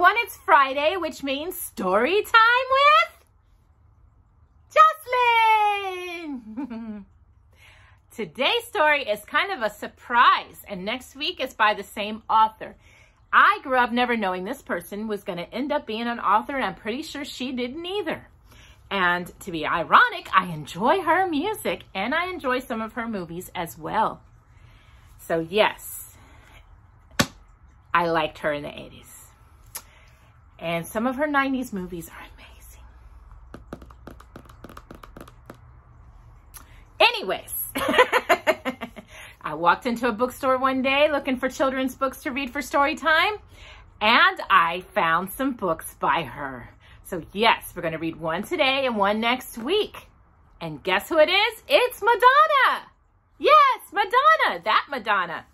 everyone, it's Friday, which means story time with Jocelyn. Today's story is kind of a surprise, and next week is by the same author. I grew up never knowing this person was going to end up being an author, and I'm pretty sure she didn't either. And to be ironic, I enjoy her music, and I enjoy some of her movies as well. So yes, I liked her in the 80s. And some of her 90s movies are amazing. Anyways, I walked into a bookstore one day looking for children's books to read for story time, and I found some books by her. So yes, we're going to read one today and one next week. And guess who it is? It's Madonna. Yes, Madonna, that Madonna.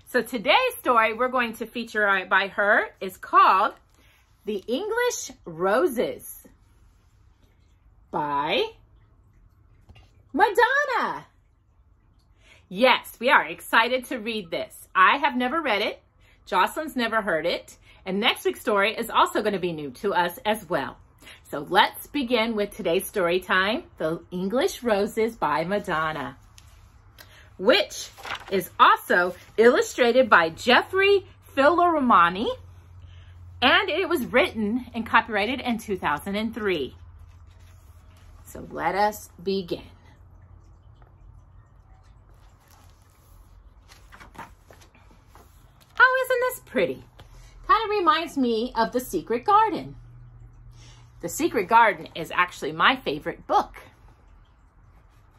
So today's story we're going to feature by her is called The English Roses by Madonna. Yes, we are excited to read this. I have never read it. Jocelyn's never heard it. And next week's story is also going to be new to us as well. So let's begin with today's story time, The English Roses by Madonna, which is also illustrated by Jeffrey Fulrimari, and it was written and copyrighted in 2003. So let us begin. Oh, isn't this pretty? Kind of reminds me of The Secret Garden. The Secret Garden is actually my favorite book.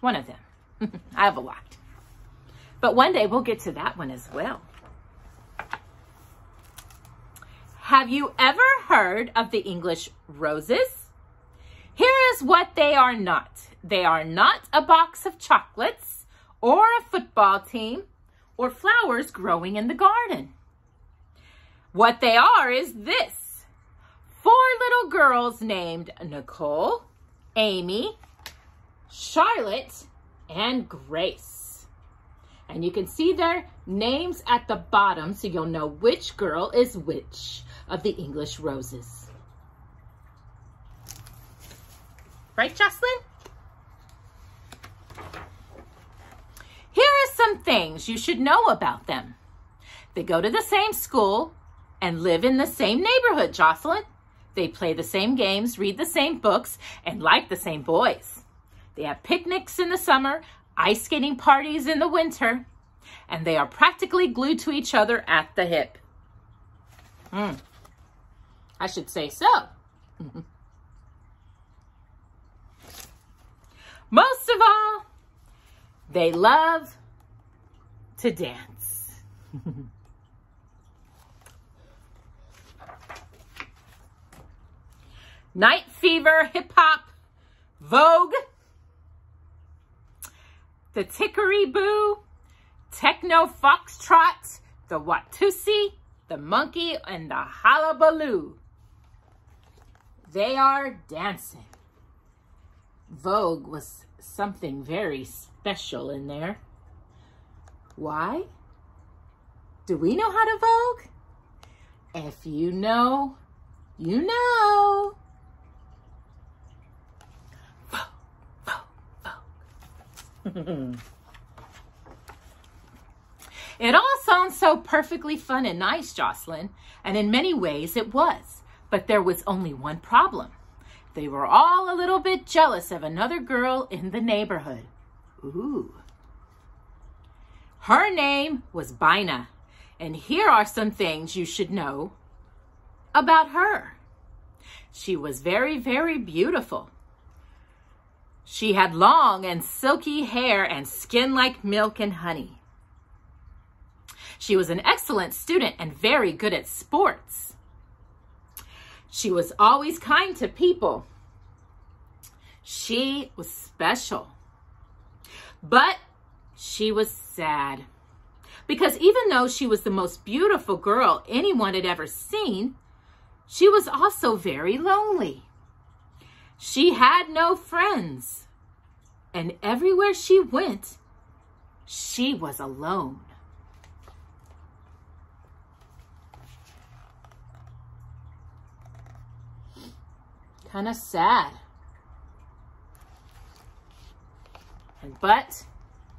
One of them. I have a lot. But one day we'll get to that one as well. Have you ever heard of the English roses? Here is what they are not. They are not a box of chocolates or a football team or flowers growing in the garden. What they are is this: 4 little girls named Nicole, Amy, Charlotte, and Grace. And you can see their names at the bottom so you'll know which girl is which of the English roses. Right, Jocelyn? Here are some things you should know about them. They go to the same school and live in the same neighborhood, Jocelyn. They play the same games, read the same books, and like the same boys. They have picnics in the summer, ice skating parties in the winter, and they are practically glued to each other at the hip. I should say so. Most of all, they love to dance. Night Fever, Hip Hop, Vogue, the Tickery-Boo, Techno Foxtrot, the Watusi, the Monkey, and the Hullabaloo. They are dancing. Vogue was something very special in there. Why? Do we know how to Vogue? If you know, you know. It all sounds so perfectly fun and nice, Jocelyn, and in many ways it was. But there was only one problem. They were all a little bit jealous of another girl in the neighborhood. Ooh. Her name was Bina, and here are some things you should know about her. She was very, very beautiful. She had long and silky hair and skin like milk and honey. She was an excellent student and very good at sports. She was always kind to people. She was special. But she was sad. Because even though she was the most beautiful girl anyone had ever seen, she was also very lonely. She had no friends, and everywhere she went, she was alone. kind of sad. But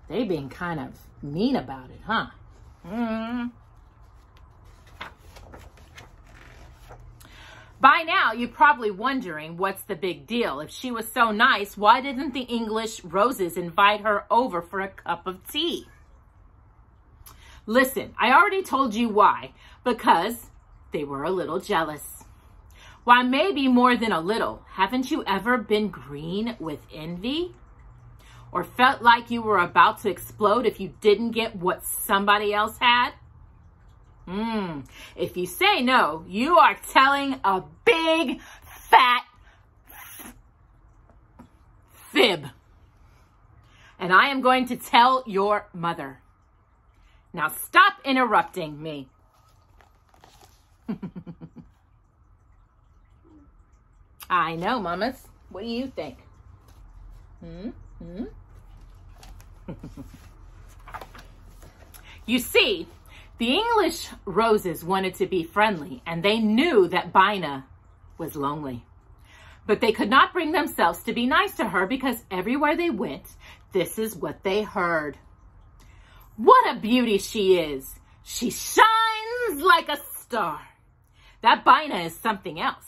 they being kind of mean about it, huh? By now, you're probably wondering what's the big deal. If she was so nice, why didn't the English roses invite her over for a cup of tea? Listen, I already told you why. Because they were a little jealous. Why, maybe more than a little. Haven't you ever been green with envy? Or felt like you were about to explode if you didn't get what somebody else had? If you say no, you are telling a big, fat fib. And I am going to tell your mother. Now stop interrupting me. I know, mamas. What do you think? You see, the English roses wanted to be friendly, and they knew that Bina was lonely. But they could not bring themselves to be nice to her because everywhere they went, this is what they heard. What a beauty she is. She shines like a star. That Bina is something else.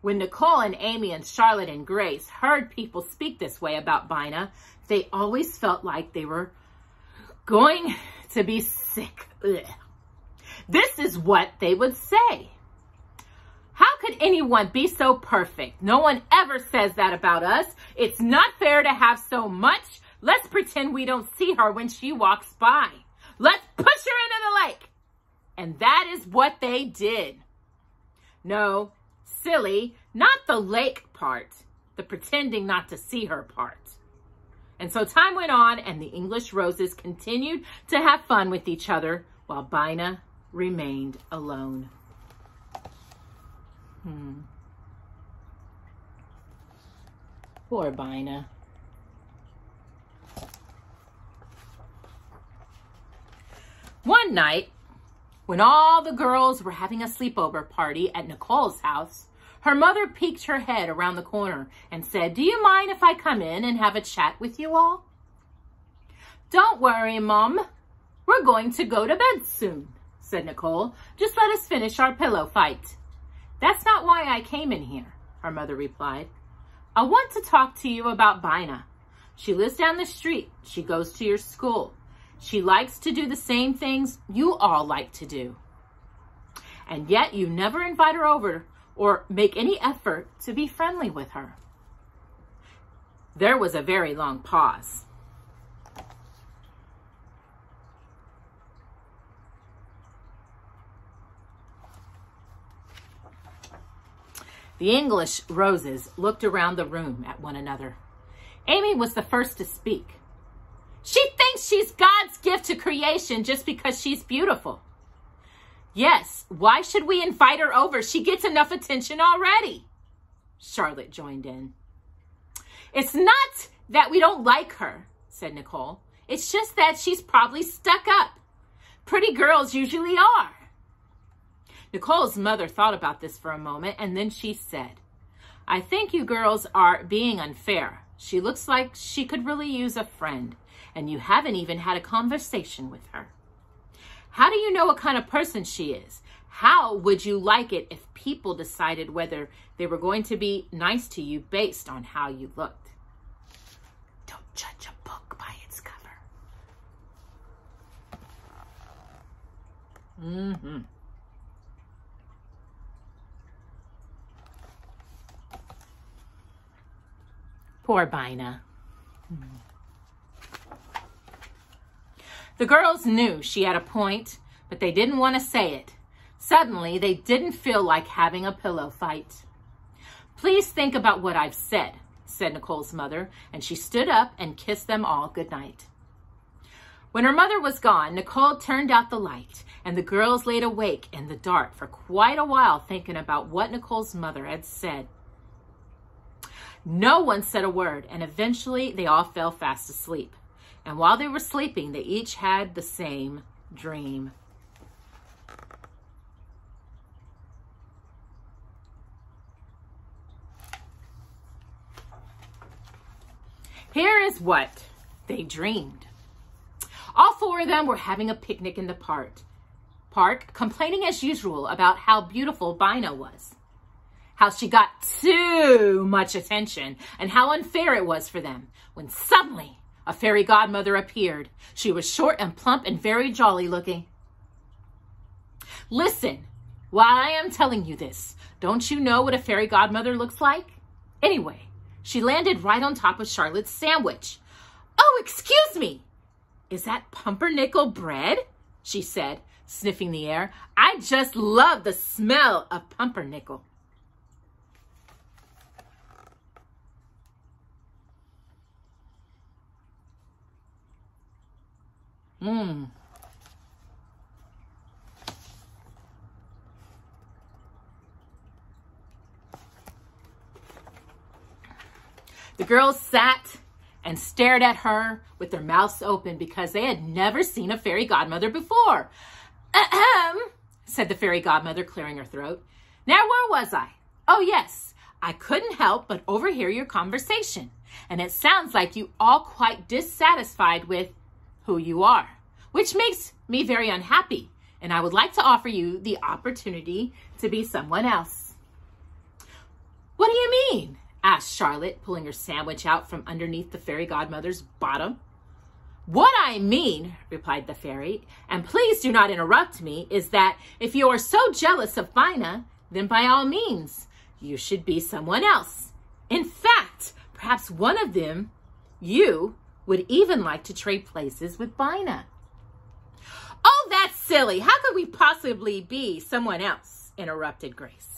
When Nicole and Amy and Charlotte and Grace heard people speak this way about Bina, they always felt like they were going to be sick. Ugh. This is what they would say. How could anyone be so perfect? No one ever says that about us. It's not fair to have so much. Let's pretend we don't see her when she walks by. Let's push her into the lake. And that is what they did. No, silly, not the lake part, the pretending not to see her part. And so time went on, and the English roses continued to have fun with each other while Bina remained alone. Poor Bina. One night, when all the girls were having a sleepover party at Nicole's house, her mother peeked her head around the corner and said, "Do you mind if I come in and have a chat with you all?" "Don't worry, Mom. We're going to go to bed soon," said Nicole. "Just let us finish our pillow fight." "That's not why I came in here," her mother replied. "I want to talk to you about Bina. She lives down the street. She goes to your school. She likes to do the same things you all like to do. And yet you never invite her over or make any effort to be friendly with her." There was a very long pause. The English roses looked around the room at one another. Amy was the first to speak. "She thinks she's God's gift to creation just because she's beautiful." "Yes, why should we invite her over? She gets enough attention already," Charlotte joined in. "It's not that we don't like her," said Nicole. "It's just that she's probably stuck up. Pretty girls usually are." Nicole's mother thought about this for a moment, and then she said, "I think you girls are being unfair. She looks like she could really use a friend, and you haven't even had a conversation with her. How do you know what kind of person she is? How would you like it if people decided whether they were going to be nice to you based on how you looked?" Don't judge a book by its cover. Poor Bina. The girls knew she had a point, but they didn't want to say it. Suddenly, they didn't feel like having a pillow fight. "Please think about what I've said," said Nicole's mother, and she stood up and kissed them all goodnight. When her mother was gone, Nicole turned out the light, and the girls laid awake in the dark for quite a while thinking about what Nicole's mother had said. No one said a word, and eventually they all fell fast asleep. And while they were sleeping, they each had the same dream. Here is what they dreamed. All four of them were having a picnic in the park, complaining as usual about how beautiful Bina was, how she got too much attention, and how unfair it was for them, when suddenly a fairy godmother appeared. She was short and plump and very jolly looking. Listen, while I am telling you this, don't you know what a fairy godmother looks like? Anyway, she landed right on top of Charlotte's sandwich. Oh, excuse me. Is that pumpernickel bread? She said, sniffing the air. I just love the smell of pumpernickel. The girls sat and stared at her with their mouths open because they had never seen a fairy godmother before. Ahem, said the fairy godmother, clearing her throat. Now, where was I? Oh, yes, I couldn't help but overhear your conversation, and it sounds like you all quite dissatisfied with who you are, which makes me very unhappy, and I would like to offer you the opportunity to be someone else. What do you mean? Asked Charlotte, pulling her sandwich out from underneath the fairy godmother's bottom. What I mean, replied the fairy, and please do not interrupt me, is that if you are so jealous of Bina, then by all means, you should be someone else. In fact, perhaps one of them, you, would even like to trade places with Bina. Oh, that's silly. How could we possibly be someone else? Interrupted Grace.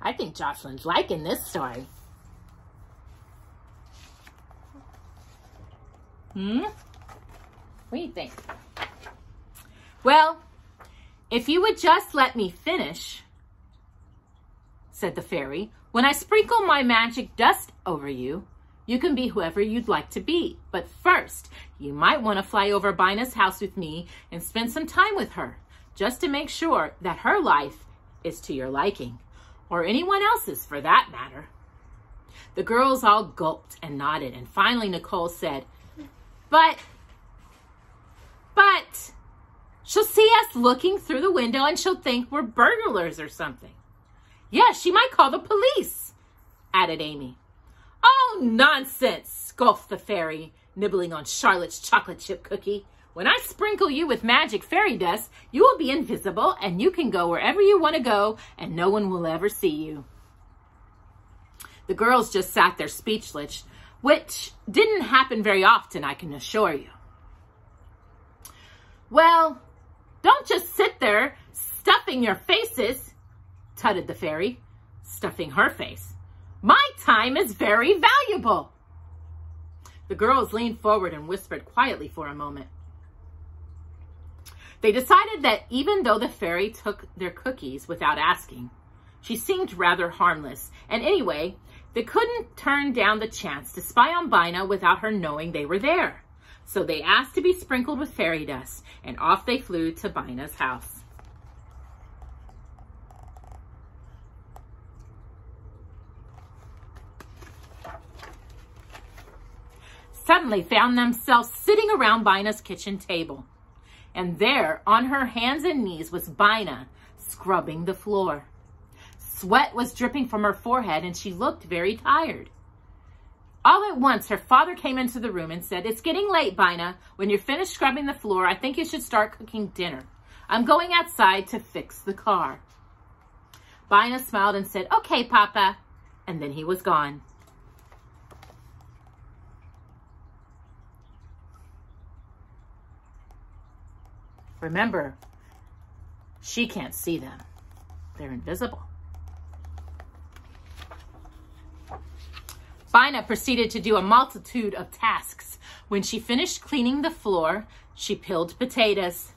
I think Jocelyn's liking this story. What do you think? Well, if you would just let me finish, said the fairy, when I sprinkle my magic dust over you, you can be whoever you'd like to be. But first, you might want to fly over Bina's house with me and spend some time with her, just to make sure that her life is to your liking, or anyone else's for that matter. The girls all gulped and nodded, and finally Nicole said, But she'll see us looking through the window and she'll think we're burglars or something. Yes, she might call the police, added Amy. Oh, nonsense, scoffed the fairy, nibbling on Charlotte's chocolate chip cookie. When I sprinkle you with magic fairy dust, you will be invisible and you can go wherever you want to go and no one will ever see you. The girls just sat there speechless, which didn't happen very often, I can assure you. Well, don't just sit there stuffing your faces, tutted the fairy, stuffing her face. My time is very valuable. The girls leaned forward and whispered quietly for a moment. They decided that even though the fairy took their cookies without asking, she seemed rather harmless, and anyway, they couldn't turn down the chance to spy on Bina without her knowing they were there. So they asked to be sprinkled with fairy dust, and off they flew to Bina's house. Suddenly found themselves sitting around Bina's kitchen table. And there, on her hands and knees, was Bina scrubbing the floor. Sweat was dripping from her forehead, and she looked very tired. All at once, her father came into the room and said, It's getting late, Bina. When you're finished scrubbing the floor, I think you should start cooking dinner. I'm going outside to fix the car. Bina smiled and said, Okay, Papa. And then he was gone. Remember, she can't see them. They're invisible. Bina proceeded to do a multitude of tasks. When she finished cleaning the floor, she peeled potatoes.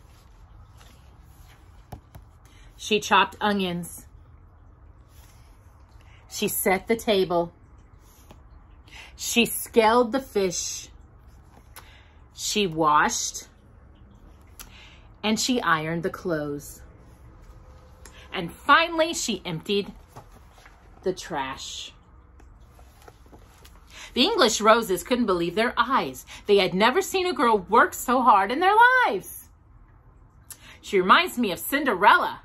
She chopped onions. She set the table. She scaled the fish. She washed. And she ironed the clothes. And finally, she emptied the trash. The English roses couldn't believe their eyes. They had never seen a girl work so hard in their lives. She reminds me of Cinderella,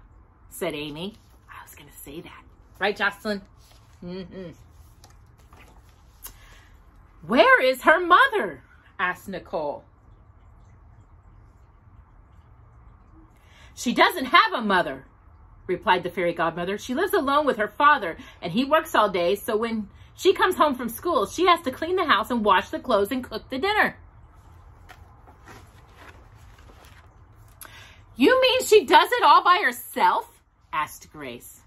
said Amy. I was going to say that. Right, Jocelyn? Mm-hmm. Where is her mother? Asked Nicole. She doesn't have a mother, replied the fairy godmother. She lives alone with her father, and he works all day, so when she comes home from school, she has to clean the house and wash the clothes and cook the dinner. You mean she does it all by herself? Asked Grace.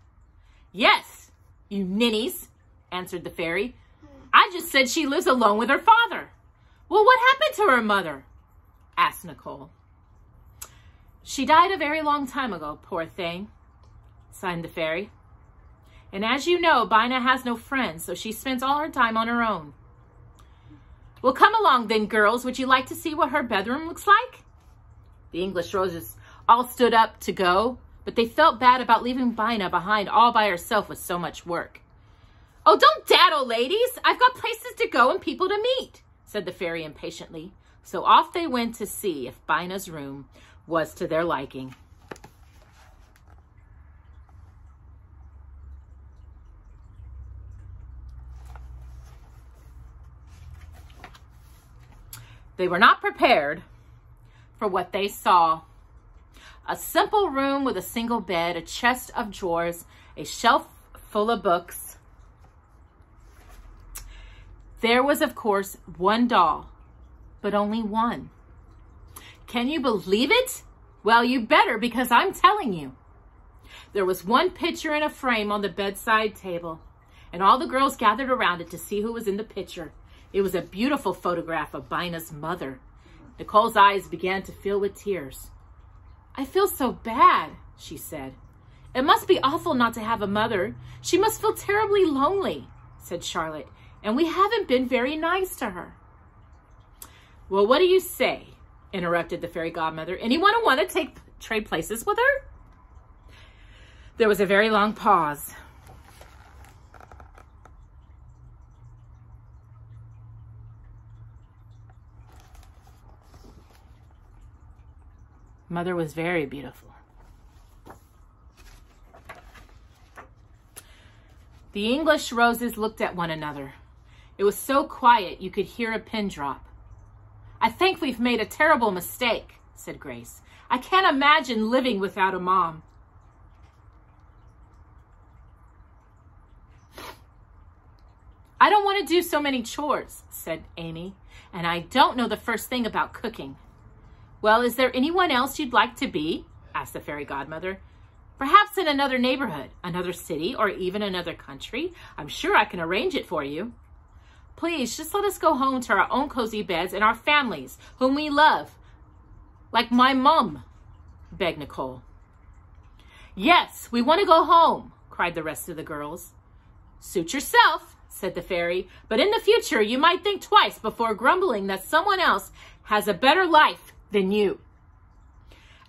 Yes, you ninnies, answered the fairy. I just said she lives alone with her father. Well, what happened to her mother? Asked Nicole. She died a very long time ago, poor thing, sighed the fairy. And as you know, Bina has no friends, so she spends all her time on her own. Well, come along then, girls. Would you like to see what her bedroom looks like? The English roses all stood up to go, but they felt bad about leaving Bina behind all by herself with so much work. Oh, don't daddle, ladies. I've got places to go and people to meet, said the fairy impatiently. So off they went to see if Bina's room was to their liking. They were not prepared for what they saw. A simple room with a single bed, a chest of drawers, a shelf full of books. There was, of course, one doll, but only one. Can you believe it? Well, you better, because I'm telling you. There was one picture in a frame on the bedside table, and all the girls gathered around it to see who was in the picture. It was a beautiful photograph of Bina's mother. Nicole's eyes began to fill with tears. I feel so bad, she said. It must be awful not to have a mother. She must feel terribly lonely, said Charlotte, and we haven't been very nice to her. Well, what do you say? Interrupted the fairy godmother. Anyone who want to trade places with her? There was a very long pause. Mother was very beautiful. The English roses looked at one another. It was so quiet you could hear a pin drop. I think we've made a terrible mistake, said Grace. I can't imagine living without a mom. I don't want to do so many chores, said Amy, and I don't know the first thing about cooking. Well, is there anyone else you'd like to be? Asked the fairy godmother. Perhaps in another neighborhood, another city, or even another country. I'm sure I can arrange it for you. Please, just let us go home to our own cozy beds and our families, whom we love. Like my mom, begged Nicole. Yes, we want to go home, cried the rest of the girls. Suit yourself, said the fairy, but in the future you might think twice before grumbling that someone else has a better life than you.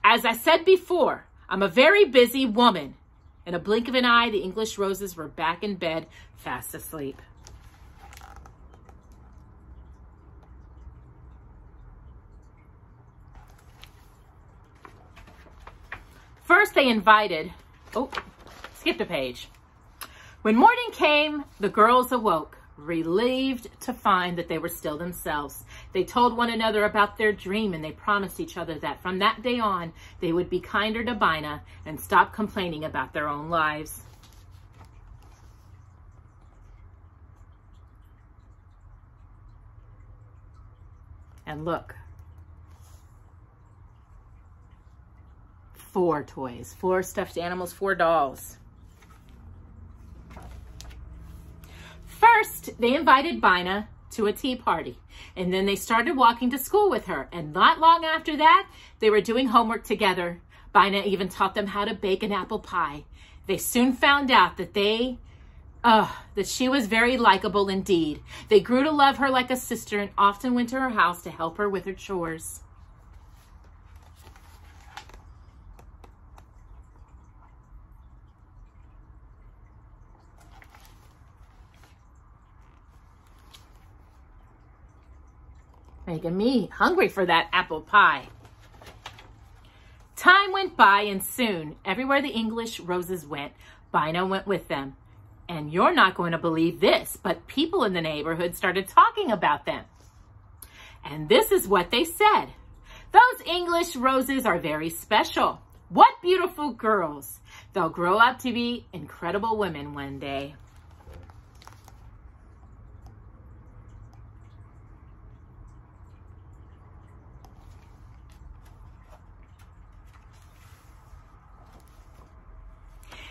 As I said before, I'm a very busy woman. In a blink of an eye, the English roses were back in bed, fast asleep. First, they invited... Oh, skipped a page. When morning came, the girls awoke, relieved to find that they were still themselves. They told one another about their dream, and they promised each other that from that day on, they would be kinder to Bina and stop complaining about their own lives. And look. 4 toys, 4 stuffed animals, 4 dolls. First, they invited Bina to a tea party, and then they started walking to school with her, and not long after that, they were doing homework together. Bina even taught them how to bake an apple pie. They soon found out that that she was very likable indeed. They grew to love her like a sister and often went to her house to help her with her chores. Making me hungry for that apple pie. Time went by, and soon, everywhere the English roses went, Bino went with them. And you're not going to believe this, but people in the neighborhood started talking about them. And this is what they said. Those English roses are very special. What beautiful girls. They'll grow up to be incredible women one day.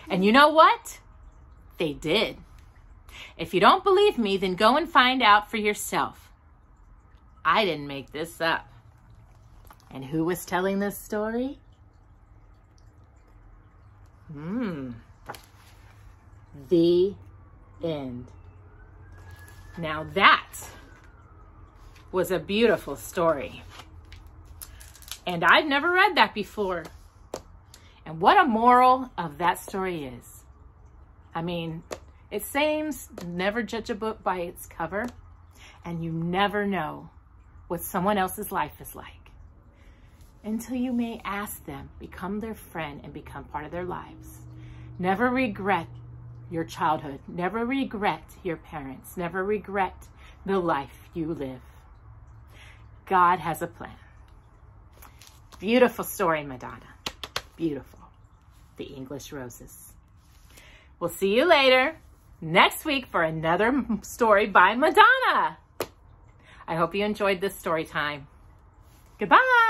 And you know what? They did. If you don't believe me, then go and find out for yourself. I didn't make this up. And who was telling this story? The end. Now that was a beautiful story. And I've never read that before. And what a moral of that story is. I mean, it seems never judge a book by its cover, and you never know what someone else's life is like until you may ask them, become their friend, and become part of their lives. Never regret your childhood. Never regret your parents. Never regret the life you live. God has a plan. Beautiful story, Madonna. Beautiful. The English Roses. We'll see you later next week for another story by Madonna. I hope you enjoyed this story time. Goodbye.